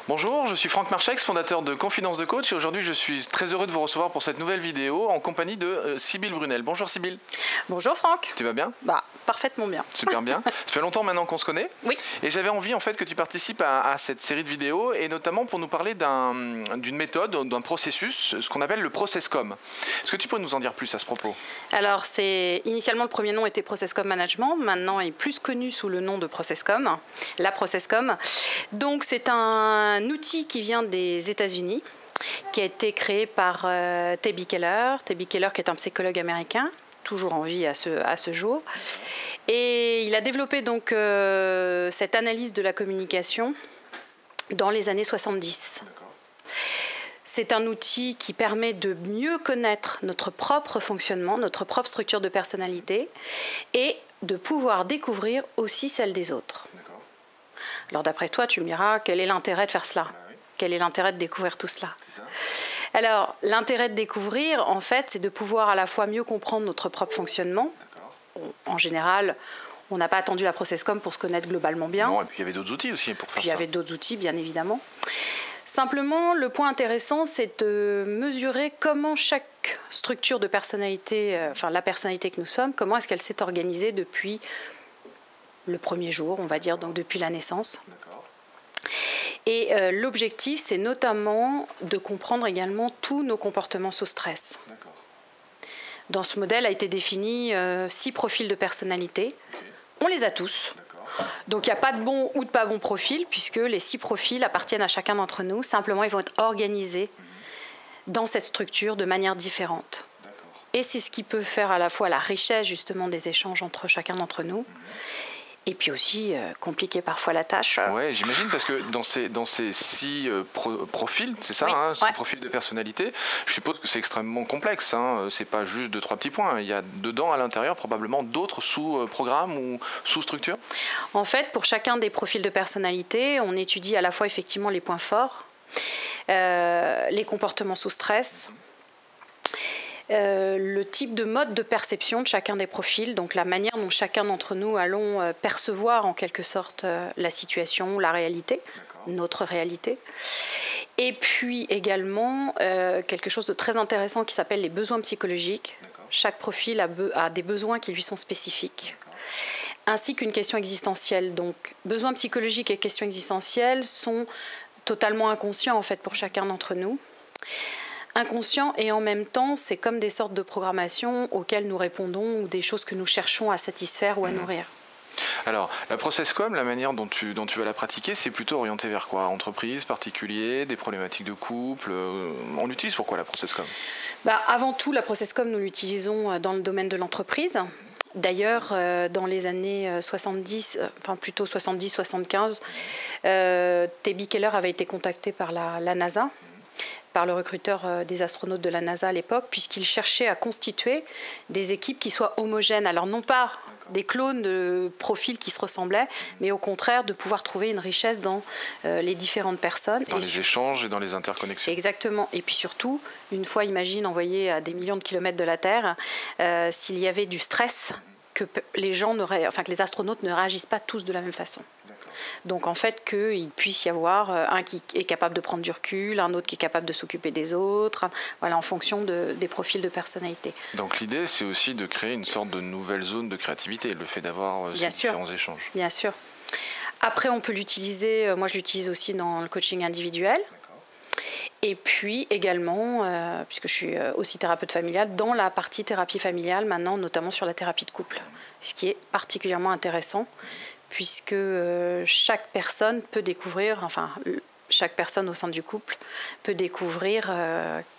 Bonjour, je suis Franck Marchex, fondateur de Confidence de Coach et aujourd'hui je suis très heureux de vous recevoir pour cette nouvelle vidéo en compagnie de Sybille Brunel. Bonjour Sybille. Bonjour Franck. Tu vas bien? Parfaitement bien. Super bien. Ça fait longtemps maintenant qu'on se connaît. Oui. Et j'avais envie en fait que tu participes à cette série de vidéos et notamment pour nous parler d'une méthode, d'un processus, ce qu'on appelle le ProcessCom. Est-ce que tu peux nous en dire plus à ce propos? Alors initialement le premier nom était ProcessCom Management, maintenant est plus connu sous le nom de ProcessCom, la ProcessCom. Donc c'est un outil qui vient des États-Unis, qui a été créé par T.B. Keller. T.B. Keller qui est un psychologue américain, toujours en vie à ce jour. Et il a développé donc cette analyse de la communication dans les années 70. C'est un outil qui permet de mieux connaître notre propre fonctionnement, notre propre structure de personnalité et de pouvoir découvrir aussi celle des autres. Alors d'après toi, tu me diras, quel est l'intérêt de faire cela? Quel est l'intérêt de découvrir tout cela? Alors, l'intérêt de découvrir, en fait, c'est de pouvoir à la fois mieux comprendre notre propre fonctionnement. En général, on n'a pas attendu la ProcessCom pour se connaître globalement bien. Non, et puis il y avait d'autres outils aussi pour faire ça. Il y avait d'autres outils, bien évidemment. Simplement, le point intéressant, c'est de mesurer comment chaque structure de personnalité, enfin la personnalité que nous sommes, comment est-ce qu'elle s'est organisée depuis le premier jour, on va dire, donc depuis la naissance. Et l'objectif, c'est notamment de comprendre également tous nos comportements sous stress. Dans ce modèle a été défini 6 profils de personnalité. On les a tous. Donc il n'y a pas de bon ou de pas bon profil, puisque les 6 profils appartiennent à chacun d'entre nous. Simplement, ils vont être organisés dans cette structure de manière différente. Et c'est ce qui peut faire à la fois la richesse justement des échanges entre chacun d'entre nous. Et puis aussi, compliquer parfois la tâche. Oui, j'imagine, parce que dans ces 6 profils, c'est ça, oui, 6 profils de personnalité, je suppose que c'est extrêmement complexe. C'est pas juste 2-3 petits points. Il y a dedans, à l'intérieur, probablement d'autres sous-programmes ou sous-structures. En fait, pour chacun des profils de personnalité, on étudie à la fois effectivement les points forts, les comportements sous stress, le type de mode de perception de chacun des profils, donc la manière dont chacun d'entre nous allons percevoir en quelque sorte la situation, la réalité, notre réalité. Et puis également quelque chose de très intéressant qui s'appelle les besoins psychologiques. Chaque profil a des besoins qui lui sont spécifiques, ainsi qu'une question existentielle. Donc besoins psychologiques et questions existentielles sont totalement inconscients en fait pour chacun d'entre nous. Inconscient et en même temps, c'est comme des sortes de programmations auxquelles nous répondons ou des choses que nous cherchons à satisfaire ou à nourrir. Alors, la ProcessCom, la manière dont tu vas la pratiquer, c'est plutôt orienté vers quoi? Entreprise, particulier, des problématiques de couple? On utilise pourquoi la ProcessCom? Avant tout, la ProcessCom, nous l'utilisons dans le domaine de l'entreprise. D'ailleurs, dans les années 70, enfin plutôt 70-75, T.B. Keller avait été contacté par la NASA, par le recruteur des astronautes de la NASA à l'époque, puisqu'il cherchait à constituer des équipes qui soient homogènes. Alors non pas des clones de profils qui se ressemblaient, mais au contraire de pouvoir trouver une richesse dans les différentes personnes. Dans les échanges et dans les interconnexions. Exactement. Et puis surtout, une fois, imagine, envoyé à des millions de kilomètres de la Terre, s'il y avait du stress, que les astronautes ne réagissent pas tous de la même façon. Donc en fait qu'il puisse y avoir un qui est capable de prendre du recul, un autre qui est capable de s'occuper des autres, voilà, en fonction des profils de personnalité. Donc l'idée c'est aussi de créer une sorte de nouvelle zone de créativité, le fait d'avoir ces différents échanges. Bien sûr. Après on peut l'utiliser, moi je l'utilise aussi dans le coaching individuel. Et puis également, puisque je suis aussi thérapeute familiale, dans la partie thérapie familiale maintenant, notamment sur la thérapie de couple, ce qui est particulièrement intéressant, puisque chaque personne peut découvrir, enfin chaque personne au sein du couple peut découvrir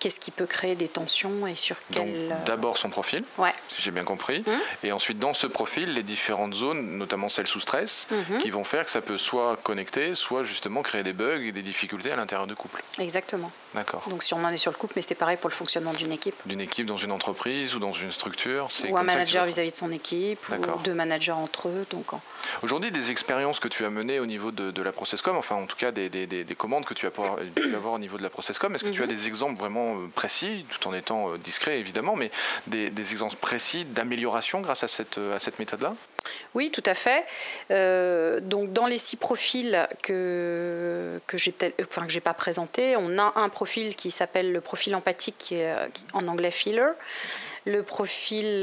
qu'est-ce qui peut créer des tensions et sur quel... Donc d'abord son profil, si j'ai bien compris, et ensuite dans ce profil, les différentes zones, notamment celles sous stress, qui vont faire que ça peut soit connecter, soit justement créer des bugs et des difficultés à l'intérieur du couple. Exactement. D'accord. Donc si on en est sur le couple, mais c'est pareil pour le fonctionnement d'une équipe. D'une équipe dans une entreprise ou dans une structure. Ou un manager vis-à-vis de son équipe, ou 2 managers entre eux. Aujourd'hui, des expériences que tu as menées au niveau de la ProcessCom, enfin en tout cas des commandes que tu as pu avoir au niveau de la ProcessCom, est-ce que tu as des exemples vraiment précis, tout en étant discret évidemment, mais des exemples précis d'amélioration grâce à cette méthode-là? Oui, tout à fait. Donc, dans les 6 profils que j'ai pas présentés, on a un profil qui s'appelle le profil empathique, qui est en anglais feeler, le profil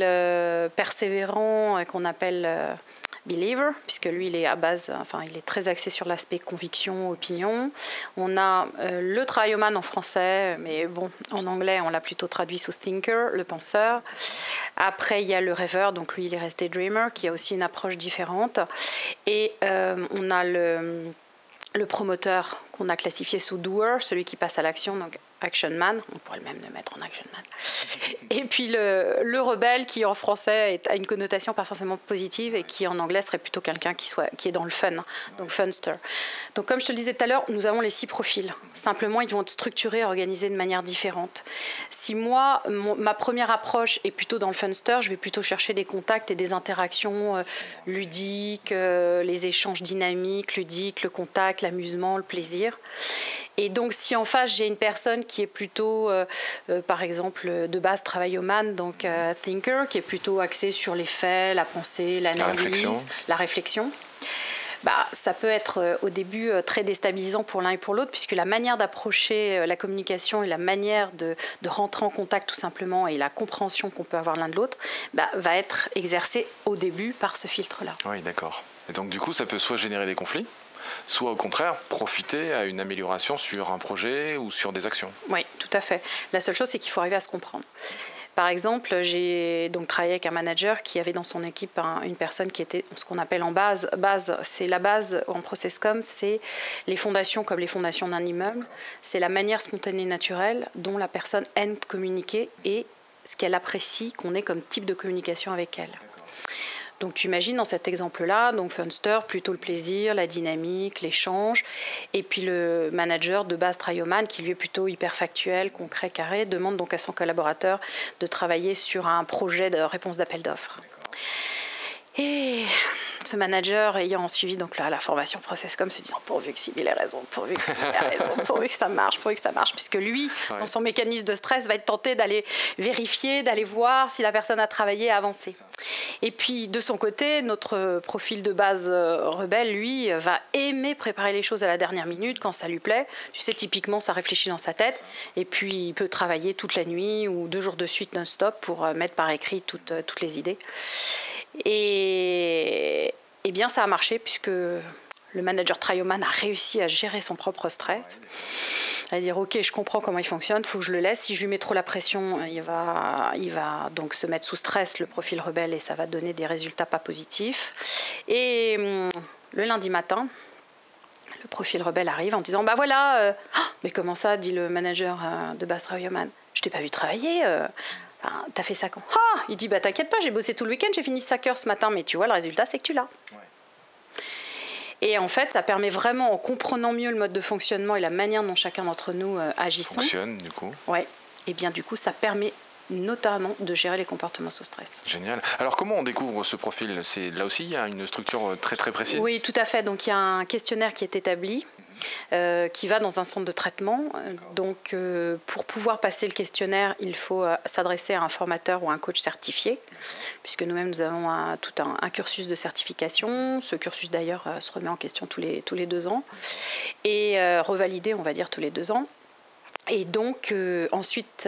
persévérant qu'on appelle believer, puisque lui il est à base, il est très axé sur l'aspect conviction, opinion. On a le travailloman en français, mais bon, en anglais on l'a plutôt traduit sous thinker, le penseur. Après il y a le rêveur, donc lui il est resté dreamer, qui a aussi une approche différente. Et on a le promoteur qu'on a classifié sous doer, celui qui passe à l'action, donc action man, on pourrait même le mettre en action man. Et puis le rebelle qui en français a une connotation pas forcément positive et qui en anglais serait plutôt quelqu'un qui est dans le fun, donc funster. Donc comme je te le disais tout à l'heure, nous avons les 6 profils. Simplement, ils vont être structurés, organisés de manière différente. Si moi, ma première approche est plutôt dans le funster, je vais plutôt chercher des contacts et des interactions ludiques, les échanges dynamiques, ludiques, le contact, l'amusement, le plaisir. Et donc, si en face, j'ai une personne qui est plutôt, par exemple, de base travailloman, donc thinker, qui est plutôt axée sur les faits, la pensée, l'analyse, la réflexion, ça peut être au début très déstabilisant pour l'un et pour l'autre, puisque la manière d'approcher la communication et la manière de rentrer en contact tout simplement et la compréhension qu'on peut avoir l'un de l'autre va être exercée au début par ce filtre-là. Oui, d'accord. Et donc, du coup, ça peut soit générer des conflits, soit au contraire profiter à une amélioration sur un projet ou sur des actions. Oui, tout à fait. La seule chose, c'est qu'il faut arriver à se comprendre. Par exemple, j'ai donc travaillé avec un manager qui avait dans son équipe une personne qui était ce qu'on appelle en base. C'est la base en ProcessCom, c'est les fondations comme les fondations d'un immeuble. C'est la manière spontanée et naturelle dont la personne aime communiquer et ce qu'elle apprécie qu'on ait comme type de communication avec elle. Donc tu imagines dans cet exemple-là, donc funster, plutôt le plaisir, la dynamique, l'échange, et puis le manager de base travailloman qui lui est plutôt hyper factuel, concret, carré, demande donc à son collaborateur de travailler sur un projet de réponse d'appel d'offres. Et ce manager ayant suivi donc la formation ProcessCom se disant pourvu que Sybille ait raison, pourvu que Sybille ait raison, pourvu que ça marche, puisque lui, dans son mécanisme de stress, va être tenté d'aller vérifier, d'aller voir si la personne a travaillé et avancé. Et puis de son côté, notre profil de base rebelle, lui, va aimer préparer les choses à la dernière minute quand ça lui plaît. Tu sais, typiquement, ça réfléchit dans sa tête et puis il peut travailler toute la nuit ou 2 jours de suite non-stop pour mettre par écrit toutes les idées. Et bien ça a marché puisque le manager travailloman a réussi à gérer son propre stress, à dire ok, je comprends comment il fonctionne, il faut que je le laisse, si je lui mets trop la pression il va donc se mettre sous stress, le profil rebelle, et ça va donner des résultats pas positifs. Et le lundi matin, le profil rebelle arrive en disant voilà, mais comment ça, dit le manager de base travailloman, je t'ai pas vu travailler, t'as fait ça quand? Il dit t'inquiète pas, j'ai bossé tout le week-end, j'ai fini 5 heures ce matin, mais tu vois, le résultat c'est que tu l'as. Ouais. Et en fait, ça permet vraiment, en comprenant mieux le mode de fonctionnement et la manière dont chacun d'entre nous agissons. Fonctionne du coup. Ouais. Et bien du coup, ça permet notamment de gérer les comportements sous stress. Génial. Alors comment on découvre ce profil? Là aussi, il y a une structure très très précise? Oui, tout à fait. Donc il y a un questionnaire qui est établi. Qui va dans un centre de traitement. Donc, pour pouvoir passer le questionnaire, il faut s'adresser à un formateur ou à un coach certifié, puisque nous-mêmes, nous avons tout un cursus de certification. Ce cursus, d'ailleurs, se remet en question tous les 2 ans et revalidé, on va dire, tous les 2 ans. Et donc, ensuite,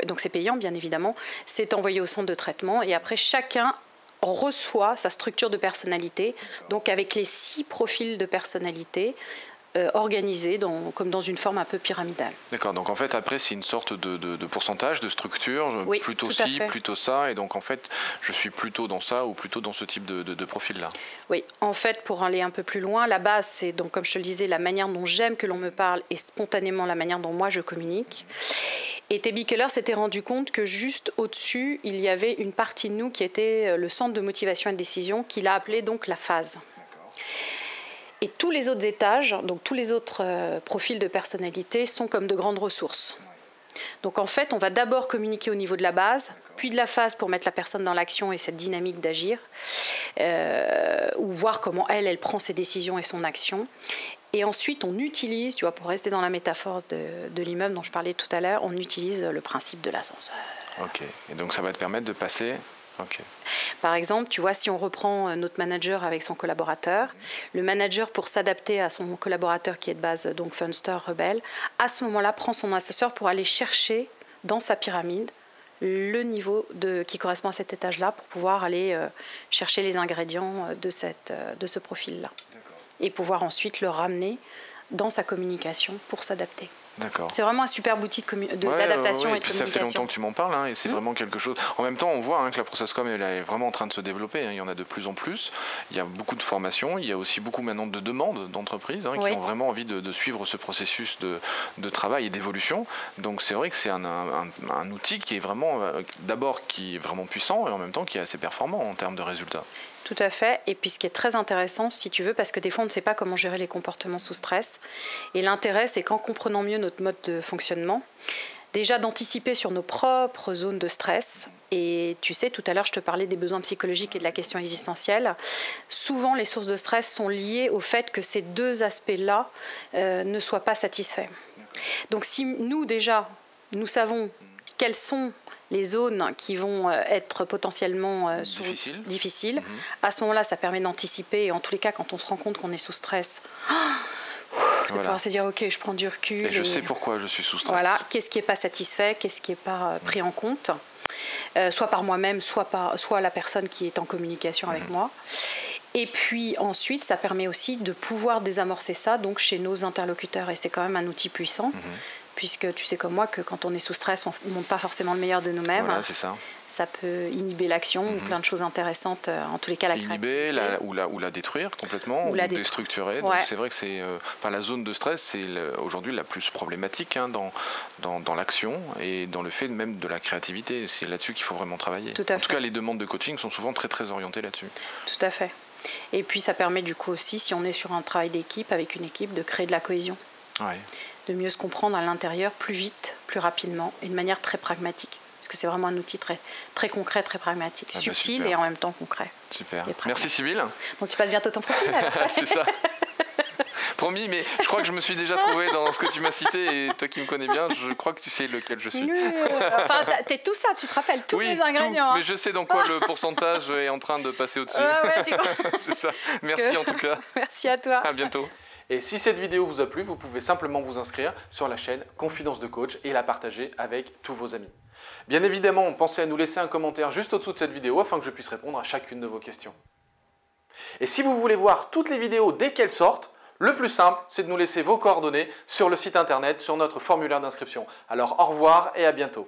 donc c'est payant, bien évidemment. C'est envoyé au centre de traitement et après, chacun reçoit sa structure de personnalité, donc avec les 6 profils de personnalité, organisé comme dans une forme un peu pyramidale. D'accord, donc en fait après c'est une sorte de pourcentage, de structure, oui, plutôt ci, plutôt ça, et donc en fait je suis plutôt dans ça ou plutôt dans ce type de profil-là. Oui, en fait pour aller un peu plus loin, la base c'est donc comme je te le disais, la manière dont j'aime que l'on me parle et spontanément la manière dont moi je communique. Et T.B. Keller s'était rendu compte que juste au-dessus, il y avait une partie de nous qui était le centre de motivation et de décision, qu'il a appelé donc la phase. Et tous les autres étages, donc tous les autres profils de personnalité sont comme de grandes ressources. Donc en fait, on va d'abord communiquer au niveau de la base, puis de la phase pour mettre la personne dans l'action et cette dynamique d'agir, ou voir comment elle prend ses décisions et son action. Et ensuite, on utilise, tu vois, pour rester dans la métaphore de l'immeuble dont je parlais tout à l'heure, on utilise le principe de l'ascenseur. Ok, et donc ça va te permettre de passer Okay. Par exemple, tu vois, si on reprend notre manager avec son collaborateur, le manager, pour s'adapter à son collaborateur qui est de base, donc Funster, rebelle, à ce moment-là, prend son assesseur pour aller chercher dans sa pyramide le niveau qui correspond à cet étage-là pour pouvoir aller chercher les ingrédients de ce profil-là. Et pouvoir ensuite le ramener dans sa communication pour s'adapter. C'est vraiment un super outil d'adaptation et de communication. Ça fait longtemps que tu m'en parles, hein, et c'est vraiment quelque chose. En même temps, on voit hein, que la ProcessCom elle est vraiment en train de se développer. Hein. Il y en a de plus en plus. Il y a beaucoup de formations. Il y a aussi beaucoup maintenant de demandes d'entreprises hein, qui ont vraiment envie de suivre ce processus de travail et d'évolution. Donc c'est vrai que c'est un outil qui est vraiment, d'abord, qui est vraiment puissant et en même temps qui est assez performant en termes de résultats. Tout à fait. Et puis ce qui est très intéressant, si tu veux, parce que des fois on ne sait pas comment gérer les comportements sous stress. Et l'intérêt, c'est qu'en comprenant mieux notre mode de fonctionnement, déjà d'anticiper sur nos propres zones de stress. Et tu sais, tout à l'heure, je te parlais des besoins psychologiques et de la question existentielle. Souvent, les sources de stress sont liées au fait que ces deux aspects-là ne soient pas satisfaits. Donc si nous, déjà, nous savons quels sont les zones qui vont être potentiellement difficiles. À ce moment-là, ça permet d'anticiper. Et en tous les cas, quand on se rend compte qu'on est sous stress, de pouvoir se dire, OK, je prends du recul. Et je sais pourquoi je suis sous stress. Voilà, qu'est-ce qui n'est pas satisfait, qu'est-ce qui n'est pas pris en compte, soit par moi-même, soit la personne qui est en communication avec moi. Et puis ensuite, ça permet aussi de pouvoir désamorcer ça donc, chez nos interlocuteurs. Et c'est quand même un outil puissant. Puisque tu sais comme moi que quand on est sous stress, on ne montre pas forcément le meilleur de nous-mêmes. Voilà, c'est ça. Ça peut inhiber l'action ou plein de choses intéressantes, en tous les cas la créativité. Ou la détruire complètement, ou la déstructurer. Donc c'est vrai que c'est, la zone de stress, c'est aujourd'hui la plus problématique hein, dans l'action et dans le fait même de la créativité. C'est là-dessus qu'il faut vraiment travailler. En tout cas, les demandes de coaching sont souvent très très orientées là-dessus. Tout à fait. Et puis ça permet du coup aussi, si on est sur un travail d'équipe, avec une équipe, de créer de la cohésion. De mieux se comprendre à l'intérieur plus vite, plus rapidement et de manière très pragmatique. Parce que c'est vraiment un outil très, très concret, très pragmatique, subtil et en même temps concret. Super. Merci Sybille. Donc tu passes bientôt ton profil. C'est ça. Promis, mais je crois que je me suis déjà trouvé dans ce que tu m'as cité et toi qui me connais bien, je crois que tu sais lequel je suis. Enfin, t'es tout ça, tu te rappelles tous les ingrédients. Tout, mais je sais dans quoi le pourcentage est en train de passer au-dessus. C'est ça. Merci en tout cas. Merci à toi. À bientôt. Et si cette vidéo vous a plu, vous pouvez simplement vous inscrire sur la chaîne Confidence de Coach et la partager avec tous vos amis. Bien évidemment, pensez à nous laisser un commentaire juste au-dessous de cette vidéo afin que je puisse répondre à chacune de vos questions. Et si vous voulez voir toutes les vidéos dès qu'elles sortent, le plus simple, c'est de nous laisser vos coordonnées sur le site internet, sur notre formulaire d'inscription. Alors au revoir et à bientôt.